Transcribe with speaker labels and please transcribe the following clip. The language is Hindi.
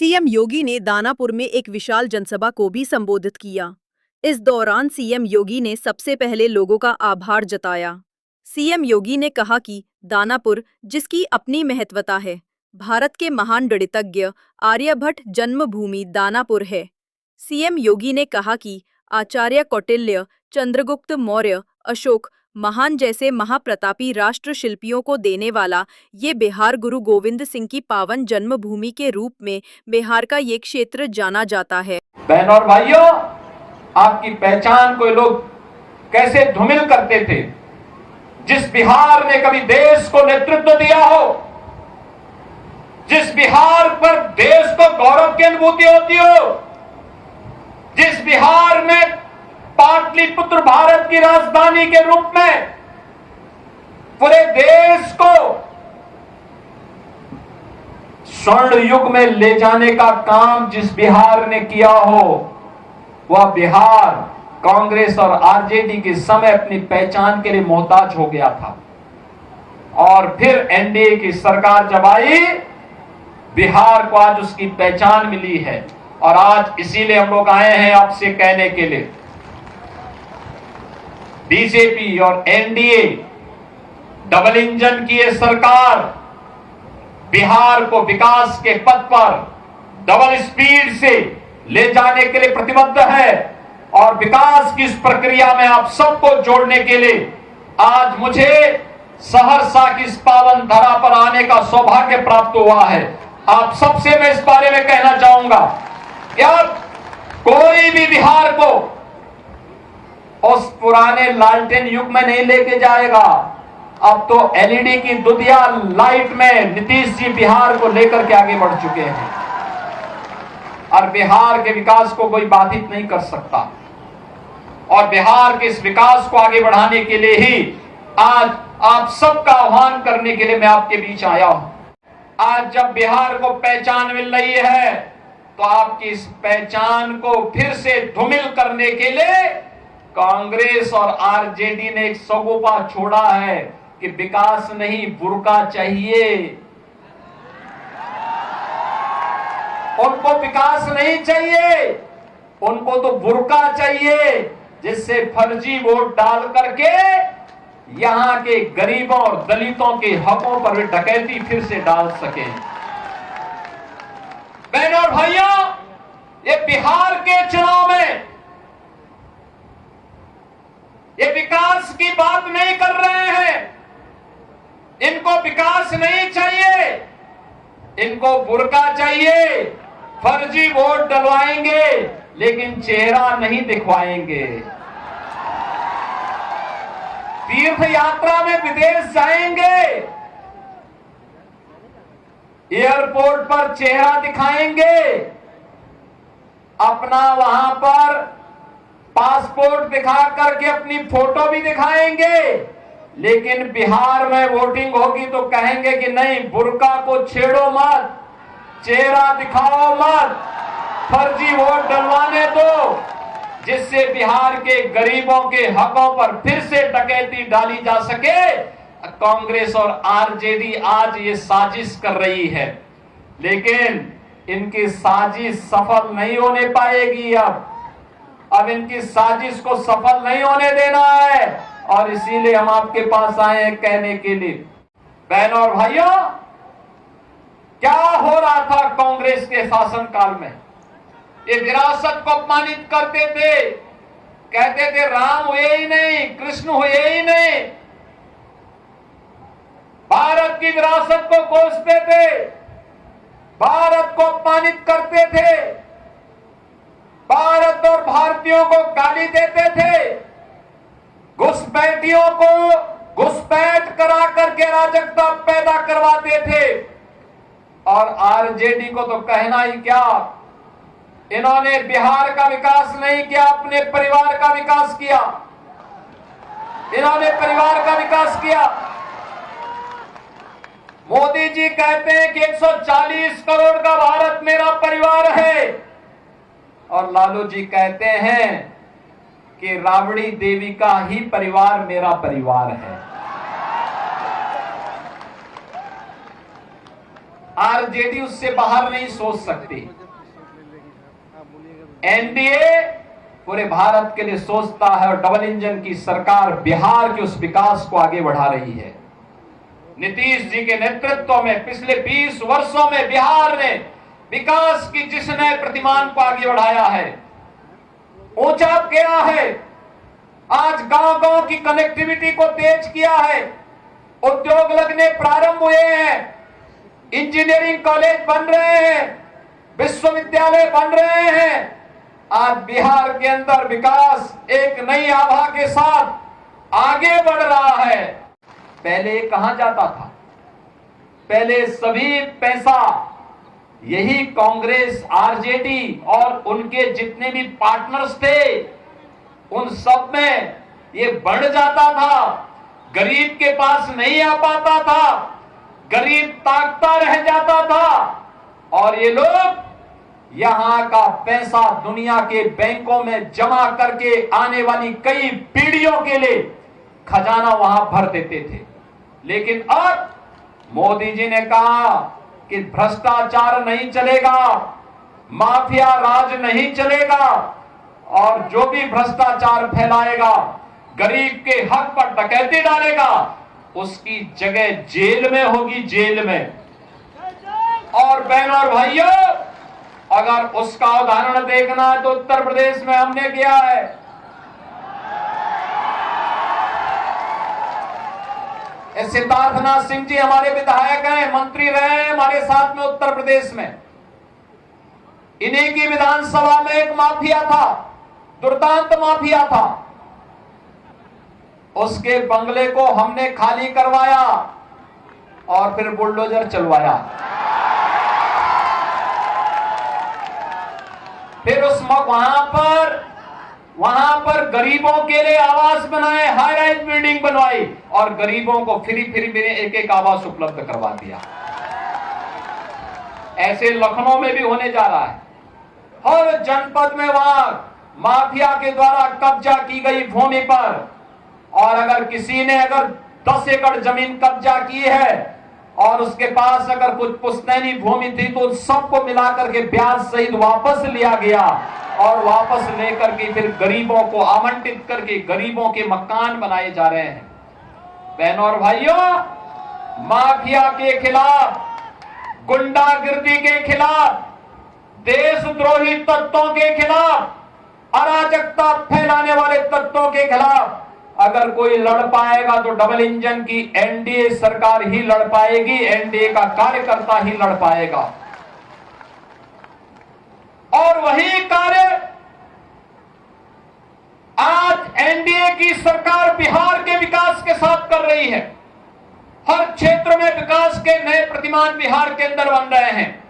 Speaker 1: सीएम योगी ने दानापुर में एक विशाल जनसभा को भी संबोधित किया। इस दौरान सीएम योगी ने सबसे पहले लोगों का आभार जताया। सीएम योगी ने कहा कि दानापुर, जिसकी अपनी महत्वता है, भारत के महान गणितज्ञ आर्यभट्ट जन्मभूमि दानापुर है। सीएम योगी ने कहा कि आचार्य कौटिल्य, चंद्रगुप्त मौर्य, अशोक महान जैसे महाप्रतापी राष्ट्र शिल्पियों को देने वाला ये बिहार गुरु गोविंद सिंह की पावन जन्मभूमि के रूप में बिहार का ये क्षेत्र जाना जाता है।
Speaker 2: बहनों और भाइयों, आपकी पहचान को लोग कैसे धूमिल करते थे। जिस बिहार ने कभी देश को नेतृत्व दिया हो, जिस बिहार पर देश को गौरव की अनुभूति होती हो, जिस बिहार में पाटलिपुत्र भारत की राजधानी के रूप में पूरे देश को स्वर्ण युग में ले जाने का काम जिस बिहार ने किया हो, वह बिहार कांग्रेस और आरजेडी के समय अपनी पहचान के लिए मोहताज हो गया था। और फिर एनडीए की सरकार जब आई, बिहार को आज उसकी पहचान मिली है। और आज इसीलिए हम लोग आए हैं आपसे कहने के लिए, बीजेपी और एनडीए डबल इंजन की यह सरकार बिहार को विकास के पथ पर डबल स्पीड से ले जाने के लिए प्रतिबद्ध है। और विकास की इस प्रक्रिया में आप सबको जोड़ने के लिए आज मुझे सहरसा की इस पावन धरा पर आने का सौभाग्य प्राप्त हुआ है। आप सबसे मैं इस बारे में कहना चाहूंगा कि अब कोई भी बिहार को उस पुराने लालटेन युग में नहीं लेके जाएगा। अब तो एलईडी की दुधिया लाइट में नीतीश जी बिहार को लेकर के आगे बढ़ चुके हैं और बिहार के विकास को कोई बाधित नहीं कर सकता। और बिहार के इस विकास को आगे बढ़ाने के लिए ही आज आप सबका आह्वान करने के लिए मैं आपके बीच आया हूं। आज जब बिहार को पहचान मिल रही है, तो आपकी इस पहचान को फिर से धूमिल करने के लिए कांग्रेस और आरजेडी ने एक सगोपा छोड़ा है कि विकास नहीं, बुर्का चाहिए। उनको विकास नहीं चाहिए, उनको तो बुर्का चाहिए, जिससे फर्जी वोट डाल करके यहां के गरीबों और दलितों के हकों पर वे डकैती फिर से डाल सके। बहनों और भाइयों, ये बिहार के चुनाव में ये विकास की बात नहीं कर रहे हैं। इनको विकास नहीं चाहिए, इनको बुर्का चाहिए। फर्जी वोट डलवाएंगे लेकिन चेहरा नहीं दिखवाएंगे। तीर्थ यात्रा में विदेश जाएंगे, एयरपोर्ट पर चेहरा दिखाएंगे, अपना वहां पर पासपोर्ट दिखा करके अपनी फोटो भी दिखाएंगे। लेकिन बिहार में वोटिंग होगी तो कहेंगे कि नहीं, बुर्का को छेड़ो मत, चेहरा दिखाओ मत, फर्जी वोट डलवाने दो, जिससे बिहार के गरीबों के हकों पर फिर से डकैती डाली जा सके। कांग्रेस और आरजेडी आज ये साजिश कर रही है, लेकिन इनकी साजिश सफल नहीं होने पाएगी। अब इनकी साजिश को सफल नहीं होने देना है और इसीलिए हम आपके पास आए हैं कहने के लिए। बहनों और भाइयों, क्या हो रहा था कांग्रेस के शासनकाल में? ये विरासत को अपमानित करते थे, कहते थे राम हुए ही नहीं, कृष्ण हुए ही नहीं, भारत की विरासत को कोसते थे, भारत को अपमानित करते थे, भारत और भारतीयों को गाली देते थे, घुसपैठियों को घुसपैठ करा करके अराजकता पैदा करवाते थे। और आरजेडी को तो कहना ही क्या, इन्होंने बिहार का विकास नहीं किया, अपने परिवार का विकास किया। इन्होंने परिवार का विकास किया। मोदी जी कहते हैं कि 140 करोड़ का भारत मेरा परिवार है, और लालू जी कहते हैं कि राबड़ी देवी का ही परिवार मेरा परिवार है। आरजेडी उससे बाहर नहीं सोच सकती। एनडीए पूरे भारत के लिए सोचता है और डबल इंजन की सरकार बिहार के उस विकास को आगे बढ़ा रही है। नीतीश जी के नेतृत्व में पिछले 20 वर्षों में बिहार ने विकास की जिस नए प्रतिमान को आगे बढ़ाया है, ऊंचा किया है, आज गांव-गांव की कनेक्टिविटी को तेज किया है, उद्योग लगने प्रारंभ हुए हैं, इंजीनियरिंग कॉलेज बन रहे हैं, विश्वविद्यालय बन रहे हैं। आज बिहार के अंदर विकास एक नई आभा के साथ आगे बढ़ रहा है। पहले कहां जाता था? पहले सभी पैसा यही कांग्रेस, आरजेडी और उनके जितने भी पार्टनर्स थे, उन सब में ये बढ़ जाता था, गरीब के पास नहीं आ पाता था, गरीब ताकता रह जाता था और ये लोग यहां का पैसा दुनिया के बैंकों में जमा करके आने वाली कई पीढ़ियों के लिए खजाना वहां भर देते थे। लेकिन अब मोदी जी ने कहा कि भ्रष्टाचार नहीं चलेगा, माफिया राज नहीं चलेगा और जो भी भ्रष्टाचार फैलाएगा, गरीब के हक पर डकैती डालेगा, उसकी जगह जेल में होगी, जेल में। और बहनों और भाइयों, अगर उसका उदाहरण देखना है तो उत्तर प्रदेश में हमने किया है। सिद्धार्थनाथ सिंह जी हमारे विधायक हैं, मंत्री रहे हैं हमारे साथ में उत्तर प्रदेश में। इन्हीं की विधानसभा में एक माफिया था, दुर्दांत माफिया था, उसके बंगले को हमने खाली करवाया और फिर बुलडोजर चलवाया। फिर उस वहां पर गरीबों के लिए आवास बनाए, हाई राइज बिल्डिंग बनवाई और गरीबों को फ्री में एक एक आवास उपलब्ध करवा दिया। ऐसे लखनऊ में भी होने जा रहा है। हर जनपद में वहां माफिया के द्वारा कब्जा की गई भूमि पर, और अगर किसी ने 10 एकड़ जमीन कब्जा की है और उसके पास अगर कुछ पुश्तैनी भूमि थी तो सबको मिलाकर के ब्याज सहित वापस लिया गया और वापस लेकर के फिर गरीबों को आवंटित करके गरीबों के मकान बनाए जा रहे हैं। बहनों और भाइयों, माफिया के खिलाफ, गुंडागिर्दी के खिलाफ, देशद्रोही तत्वों के खिलाफ, अराजकता फैलाने वाले तत्वों के खिलाफ अगर कोई लड़ पाएगा तो डबल इंजन की एनडीए सरकार ही लड़ पाएगी, एनडीए का कार्यकर्ता ही लड़ पाएगा। और वही कार्य आज एनडीए की सरकार बिहार के विकास के साथ कर रही है। हर क्षेत्र में विकास के नए प्रतिमान बिहार के अंदर बन रहे हैं।